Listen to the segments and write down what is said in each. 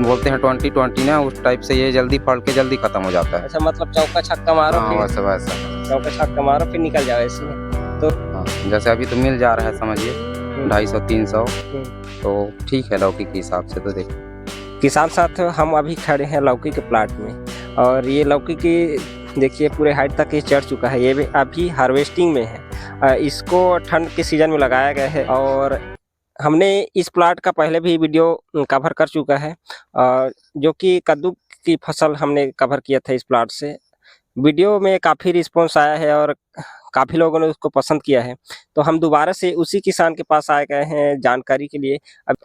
बोलते हैं 20-20 ना, उस टाइप से ये जल्दी फल के जल्दी खत्म हो जाता है। अच्छा, मतलब चौका छक्का मारो हाँ, फिर वैसा वैसा। चौका छक्का मारो फिर निकल जाओ ऐसे। तो हाँ, जैसे अभी तो मिल जा रहा है समझिए 250-300, तो ठीक है लौकी के हिसाब से। तो देखो किसान साथ हम अभी खड़े हैं लौकी के प्लाट में, और ये लौकी की देखिए पूरे हाइट तक ये चढ़ चुका है। ये भी अभी हार्वेस्टिंग में है। इसको ठंड के सीजन में लगाया गया है, और हमने इस प्लाट का पहले भी वीडियो कवर कर चुका है, जो कि कद्दू की फसल हमने कवर किया था इस प्लाट से। वीडियो में काफ़ी रिस्पॉन्स आया है और काफ़ी लोगों ने उसको पसंद किया है, तो हम दोबारा से उसी किसान के पास आए गए हैं जानकारी के लिए।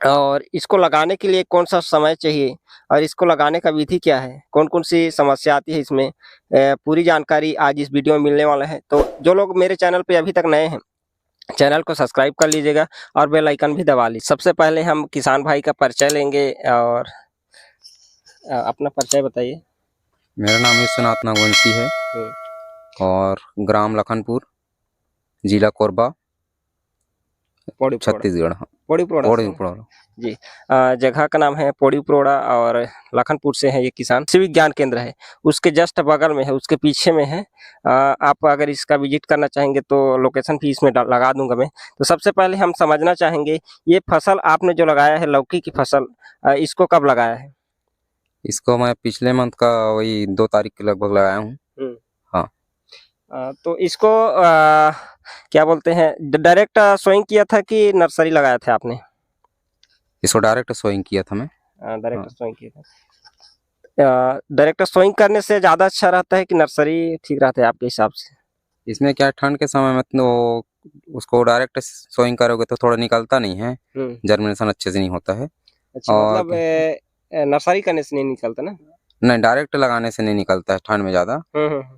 और इसको लगाने के लिए कौन सा समय चाहिए और इसको लगाने का विधि क्या है, कौन कौन सी समस्या आती है इसमें, पूरी जानकारी आज इस वीडियो में मिलने वाला है। तो जो लोग मेरे चैनल पे अभी तक नए हैं, चैनल को सब्सक्राइब कर लीजिएगा और बेल आइकन भी दबा लीजिए। सबसे पहले हम किसान भाई का परिचय लेंगे, और अपना परिचय बताइए। मेरा नाम विश्वनाथ नागवंशी है और ग्राम लखनपुर, जिला कोरबा, छत्तीसगढ़। पौड़ी उपरोड़ा जी। जगह का नाम है पौड़ी उपरोड़ा और लखनपुर से है ये किसान। कृषि विज्ञान केंद्र है, उसके जस्ट बगल में है, उसके पीछे में है। आप अगर इसका विजिट करना चाहेंगे तो लोकेशन भी इसमें लगा दूंगा मैं। तो सबसे पहले हम समझना चाहेंगे, ये फसल आपने जो लगाया है लौकी की फसल, इसको कब लगाया है? इसको मैं पिछले मंथ का वही 2 तारीख के लगभग लगाया हूँ। हाँ, तो इसको क्या बोलते हैं, डायरेक्ट सोइंग किया था कि नर्सरी लगाया था आपने? इसको डायरेक्ट सोइंग किया था मैं। डायरेक्ट सोइंग किया था। डायरेक्ट सोइंग करने से ज़्यादा अच्छा रहता है कि नर्सरी ठीक रहता है आपके हिसाब से? इसमें क्या ठंड के समय में तो उसको डायरेक्ट सोइंग करोगे तो थोड़ा निकलता नहीं है, जर्मिनेशन अच्छे से नहीं होता है। अच्छा, मतलब नर्सरी करने से नहीं निकलता ना? नहीं, डायरेक्ट लगाने से नहीं निकलता है ठंड में ज़्यादा।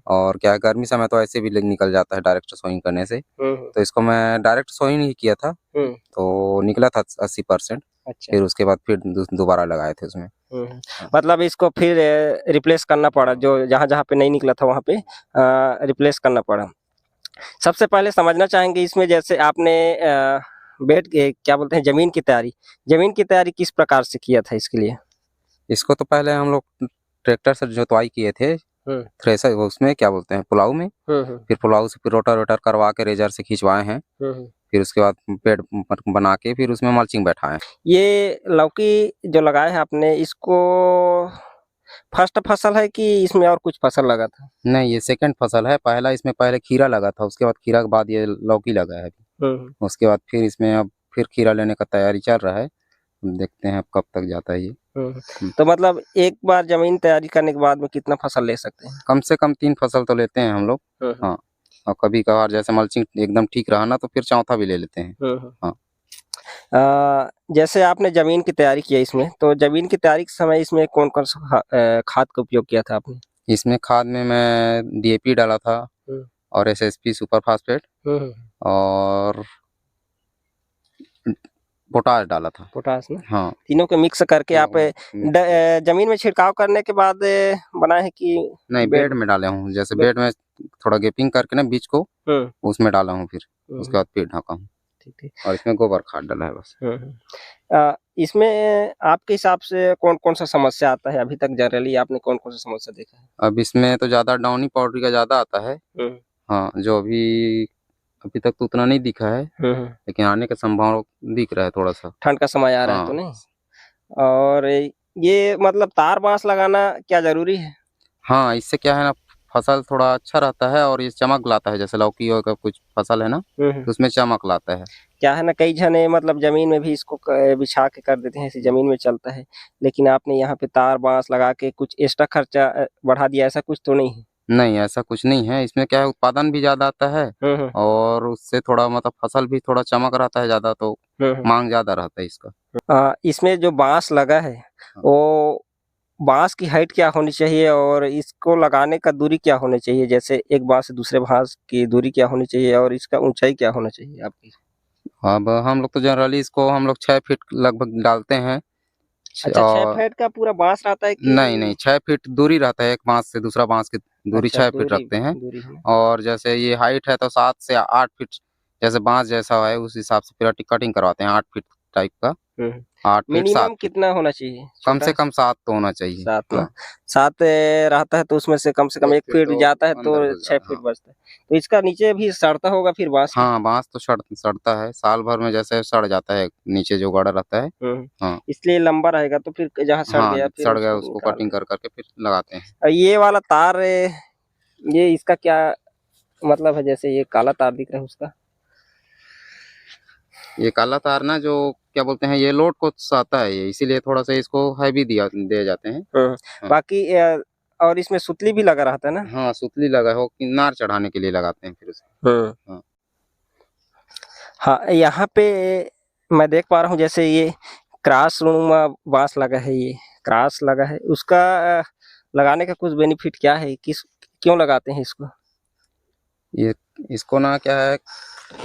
और क्या गर्मी समय तो ऐसे भी निकल जाता है डायरेक्ट सोइंग करने से। तो इसको मैं डायरेक्ट सोइंग ही किया था, तो निकला था 80%। अच्छा। फिर उसके बाद फिर दोबारा लगाए थे उसमें। मतलब इसको फिर रिप्लेस करना पड़ा, जो जहाँ जहाँ पे नहीं निकला था वहाँ पे रिप्लेस करना पड़ा। सबसे पहले समझना चाहेंगे इसमें, जैसे आपने बेड क्या बोलते हैं, जमीन की तैयारी किस प्रकार से किया था इसके लिए? इसको तो पहले हम लोग ट्रैक्टर से जोतवाई किए थे, थ्रेसर उसमें क्या बोलते हैं पुलाव में। फिर पुलाव से फिर रोटर वेटर करवा के रेजर से खिंचवाए हैं। फिर उसके बाद पेड़ बना के फिर उसमें मल्चिंग बैठाए। ये लौकी जो लगाया है आपने, इसको फर्स्ट फसल है कि इसमें और कुछ फसल लगा था? नहीं, ये सेकंड फसल है। पहला इसमें पहले खीरा लगा था, उसके बाद खीरा के बाद ये लौकी लगा है अभी। उसके बाद फिर इसमें अब फिर खीरा लेने का तैयारी चल रहा है, देखते हैं अब कब तक जाता है ये। तो मतलब एक बार जमीन तैयारी करने के बाद में कितना फसल ले सकते हैं? कम से कम 3 फसल तो लेते हैं हम लोग। हाँ, और कभी कभार जैसे मल्चिंग एकदम ठीक रहा ना तो फिर चौथा भी ले लेते हैं। हाँ, जैसे आपने जमीन की तैयारी किया इसमें, तो जमीन की तैयारी के समय इसमें कौन कौन सा खाद का उपयोग किया था आपने? इसमें खाद में मैं DAP डाला था और SSP सुपर फास्फेट और पोटाश डाला था। पोटाश ना? हाँ, तीनों के मिक्स करके आप जमीन में छिड़काव करने के बाद बनाए है कि नहीं बेड में डाले हूँ। जैसे बेड में थोड़ा गैपिंग करके ना बीज को उसमें डाला हूँ, फिर उसके बाद फिर ढका हूँ। ठीक। और इसमें गोबर खाद डाला है बस। इसमें आपके हिसाब से कौन कौन सा समस्या आता है अभी तक, जनरली आपने कौन कौन सा समस्या देखा है? अब इसमें तो ज्यादा डाउनी पाउडरी का ज्यादा आता है। हाँ, जो अभी तक तो उतना नहीं दिखा है, लेकिन आने का संभावना दिख रहा है थोड़ा सा। ठंड का समय आ रहा है तो नहीं? और ये मतलब तार बांस लगाना क्या जरूरी है? हाँ, इससे क्या है ना, फसल थोड़ा अच्छा रहता है और ये चमक लाता है। जैसे लौकी का कुछ फसल है ना, तो उसमें चमक लाता है। क्या है ना, कई जने मतलब जमीन में भी इसको बिछा के कर देते हैं, ऐसी जमीन में चलता है, लेकिन आपने यहाँ पे तार बांस लगा के कुछ एक्स्ट्रा खर्चा बढ़ा दिया, ऐसा कुछ तो नहीं है? नहीं, ऐसा कुछ नहीं है। इसमें क्या है, उत्पादन भी ज्यादा आता है और उससे थोड़ा मतलब फसल भी थोड़ा चमक रहता है ज्यादा, तो मांग ज्यादा रहता है इसका। इसमें जो बांस लगा है वो बांस की हाइट क्या होनी चाहिए और इसको लगाने का दूरी क्या होनी चाहिए? जैसे एक बांस से दूसरे बांस की दूरी क्या होनी चाहिए और इसका ऊंचाई क्या होना चाहिए आपकी? अब हम लोग तो जनरली इसको हम लोग 6 फीट लगभग डालते हैं। अच्छा, 6 फीट का पूरा बांस रहता है कि? नहीं, 6 फीट दूरी रहता है, एक बांस से दूसरा बांस की दूरी। अच्छा, 6 फीट रखते हैं। और जैसे ये हाइट है तो 7 से 8 फीट, जैसे बांस जैसा है उस हिसाब से फिर कटिंग करवाते हैं 8 फीट टाइप का। 8 फीट मिनिमम 7 फीट कितना होना चाहिए? कम से कम 7 तो होना चाहिए। 7 ना? हाँ 7 रहता है तो उसमें से कम 1 फीट फीट तो जाता है तो अंदर घुस 6 जाता फीट हाँ बचता है। तो इसका नीचे भी सड़ता होगा फिर बांस का? हाँ बांस तो सड़ता है साल भर में जैसे सड़ जाता है नीचे जो गड़ा रहता है। हाँ इसलिए लंबा रहेगा तो फिर जहाँ सड़ हाँ गया फिर सड़ गया उसको उसको निकाल। कटिंग कर करके फिर लगाते हैं। और ये वाला तार ये इसका क्या मतलब है? जैसे ये काला तार दिख रहा है उसका? ये काला तार ना जो क्या बोलते हैं ये लोड को सहता है ये इसीलिए थोड़ा सा इसको हैवी दे जाते हैं। हाँ बाकी और इसमें सुतली भी लगा रहता है ना? हाँ सुतली लगा हो किनार चढ़ाने के लिए लगाते हैं फिर उसे। हाँ हाँ यहाँ पे मैं देख पा रहा हूँ जैसे ये क्रॉस नुमा बांस लगा है, ये क्रॉस लगा है उसका लगाने का कुछ बेनिफिट क्या है? क्यों लगाते हैं इसको? ये इसको ना क्या है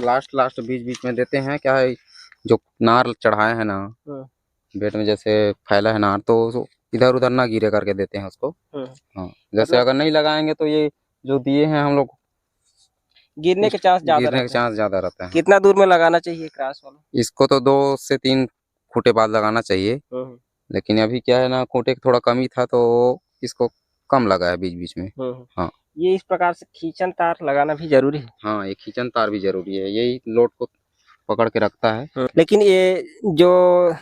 लास्ट बीच बीच में देते हैं क्या है जो नार चढ़ाए हैं ना बेड में जैसे फैला है नार तो इधर उधर ना गिरे करके देते हैं उसको। हाँ जैसे अगर नहीं लगाएंगे तो ये जो दिए हैं हम लोग गिरने के चांस ज्यादा गिरने का रहता है। चांस ज्यादा रहता है। कितना दूर में लगाना चाहिए क्रॉस वाला? इसको तो 2 से 3 खूंटे बाद लगाना चाहिए लेकिन अभी क्या है ना खूंटे थोड़ा कम ही था तो इसको कम लगा है बीच बीच में। हाँ ये इस प्रकार से खींचन तार लगाना भी जरूरी है। हाँ ये खींचन तार भी जरूरी है यही लोड को पकड़ के रखता है। लेकिन ये जो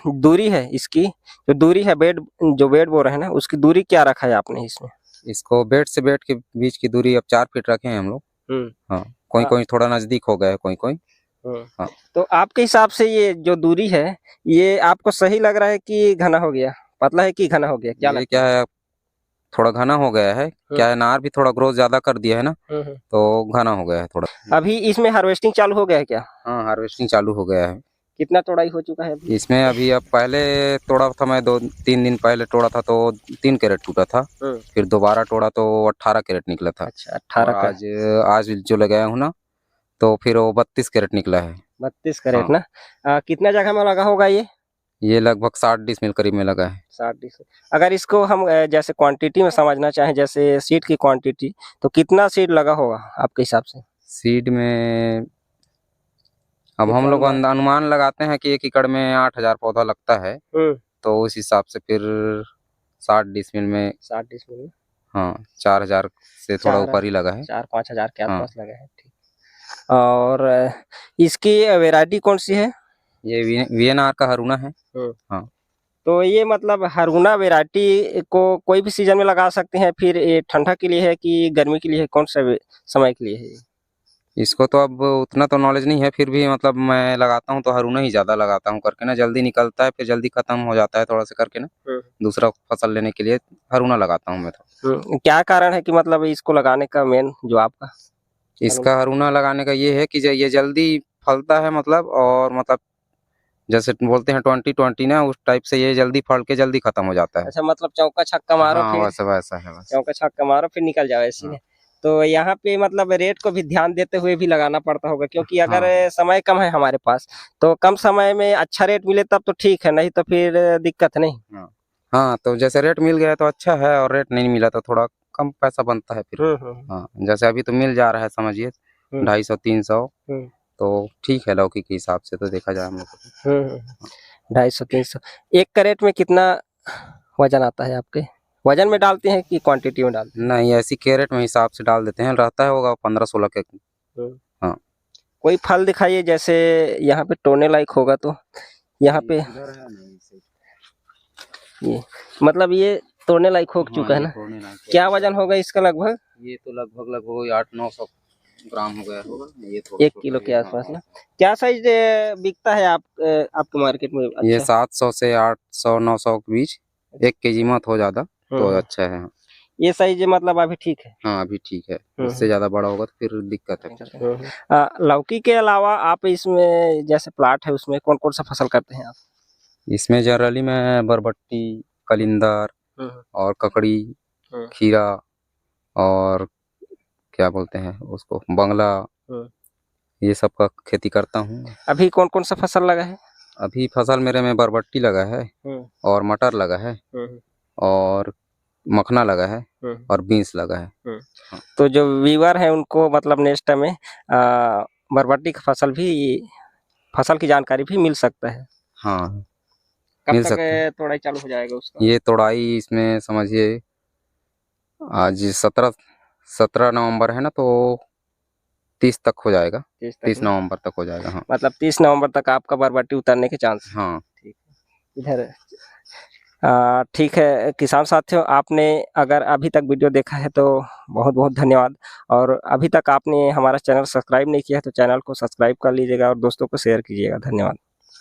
दूरी है इसकी, जो दूरी है जो बेड बो रहे हैं ना उसकी दूरी क्या रखा है आपने इसमें? इसको बेड से बेड के बीच की दूरी अब 4 फीट रखे हैं हम लोग। हाँ कोई थोड़ा नजदीक हो गया है कोई। हाँ तो आपके हिसाब से ये जो दूरी है ये आपको सही लग रहा है कि घना हो गया, पतला है कि घना हो गया, क्या ये क्या है थोड़ा घना हो गया है क्या है नार भी थोड़ा ग्रोथ ज्यादा कर दिया है ना तो घना हो गया है थोड़ा। अभी इसमें हार्वेस्टिंग चालू हो गया है क्या? हाँ हार्वेस्टिंग चालू हो गया है। कितना तोड़ाई हो चुका है अभी? इसमें अभी अब पहले तोड़ा था मैं 2-3 दिन पहले तोड़ा था तो 3 कैरेट टूटा था फिर दोबारा तोड़ा तो 18 कैरेट निकला था। अच्छा 18 का। आज जो लगाया हूँ ना तो फिर वो 32 कैरेट निकला है। 32 कैरेट हाँ। ना? कितना जगह में लगा होगा ये लगभग 60 डिसमिल करीब में लगा है। 60 डिसमिल। अगर इसको हम जैसे क्वांटिटी में समझना चाहें जैसे सीड की क्वांटिटी तो कितना सीड लगा होगा आपके हिसाब से? सीड में अब हम लोग अनुमान लगाते हैं कि 1 एकड़ में 8000 पौधा लगता है तो उस हिसाब से फिर 60 डिसमिल में 60 डिसमिल में हाँ 4000 से थोड़ा ऊपर ही लगा है। 4-5 हजार के आसपास लगा है। ठीक। और इसकी वैरायटी कौन सी है? ये वीएनआर का हरुना है। हाँ तो ये मतलब हरुना वैरायटी को कोई भी सीजन में लगा सकते हैं, फिर ये ठंडा के लिए है कि गर्मी के लिए है, कौन सा समय के लिए है? इसको तो अब उतना तो नॉलेज नहीं है फिर भी मतलब मैं लगाता हूँ तो हरुना ही ज्यादा लगाता हूँ करके ना जल्दी निकलता है फिर जल्दी खत्म हो जाता है थोड़ा सा करके ना दूसरा फसल लेने के लिए हरुना लगाता हूँ मैं तो। क्या कारण है कि मतलब इसको लगाने का मेन जो आपका? इसका हरुना लगाने का ये है कि ये जल्दी फलता है मतलब और मतलब जैसे बोलते हैं 20-20 ना उस टाइप से ये जल्दी फल के जल्दी खत्म हो जाता है। अच्छा मतलब चौका छक्का मारो हाँ, फिर वैसा है बस। चौका छक्का मारो फिर निकल जाओ ऐसे। हाँ। तो यहाँ पे मतलब रेट को भी ध्यान देते हुए भी लगाना पड़ता होगा क्योंकि अगर समय कम है हमारे पास तो कम समय में अच्छा रेट मिले तब तो ठीक है, नहीं तो फिर दिक्कत नहीं। हाँ तो जैसे रेट मिल गया तो अच्छा है और रेट नहीं मिला तो थोड़ा कम पैसा बनता है फिर। हाँ जैसे अभी तो मिल जा रहा है समझिए 250-300 तो ठीक है लौकी के हिसाब से तो देखा जाए हम लोग 250-300। 1 कैरेट में कितना वजन आता है आपके? वजन में डालते हैं कि क्वांटिटी में डालते हैं? नहीं ऐसी कैरेट में हिसाब से डाल देते हैं रहता है होगा 15-16 के। हाँ कोई फल दिखाइए जैसे यहाँ पे तोड़ने लायक होगा तो यहाँ पे ये मतलब ये तोड़ने लायक हो चुका है ना? क्या वजन होगा इसका लगभग? ये तो लगभग 800-900 ग्राम हो गया होगा ये 1 किलो के आसपास ना? क्या साइज बिकता है आपके मार्केट में? अच्छा? ये 700 से 800-900 के बीच 1 केजी मत हो ज्यादा तो अच्छा है। ये साइज मतलब अभी ठीक है? हाँ अभी ठीक है उससे ज्यादा बड़ा होगा तो फिर दिक्कत है। लौकी के अलावा आप इसमें जैसे प्लाट है उसमें कौन कौन सा फसल करते हैं आप? इसमें जनरली मैं बरबट्टी कलिंदर और ककड़ी खीरा और क्या बोलते हैं उसको बंगला ये सब का खेती करता हूँ। अभी कौन कौन सा फसल लगा है? अभी फसल मेरे में बरबट्टी लगा है और मटर लगा है और मखना लगा है और बीन्स लगा है। हाँ। तो जो व्यूअर है उनको मतलब नेक्स्ट में बरबट्टी की फसल की जानकारी भी मिल सकता है। हाँ कब मिल तक सकते हैं। तोड़ाई चालू हो जाएगा उसका? ये तोड़ाई इसमें समझिए आज 17 नवंबर है ना, तो 30 तक हो जाएगा। 30 नवंबर तक हो जाएगा। हाँ मतलब 30 नवंबर तक आपका बरबट्टी उतरने के चांस? हाँ ठीक है। इधर ठीक है किसान साथियों, आपने अगर अभी तक वीडियो देखा है तो बहुत बहुत धन्यवाद। और अभी तक आपने हमारा चैनल सब्सक्राइब नहीं किया है तो चैनल को सब्सक्राइब कर लीजिएगा और दोस्तों को शेयर कीजिएगा। धन्यवाद।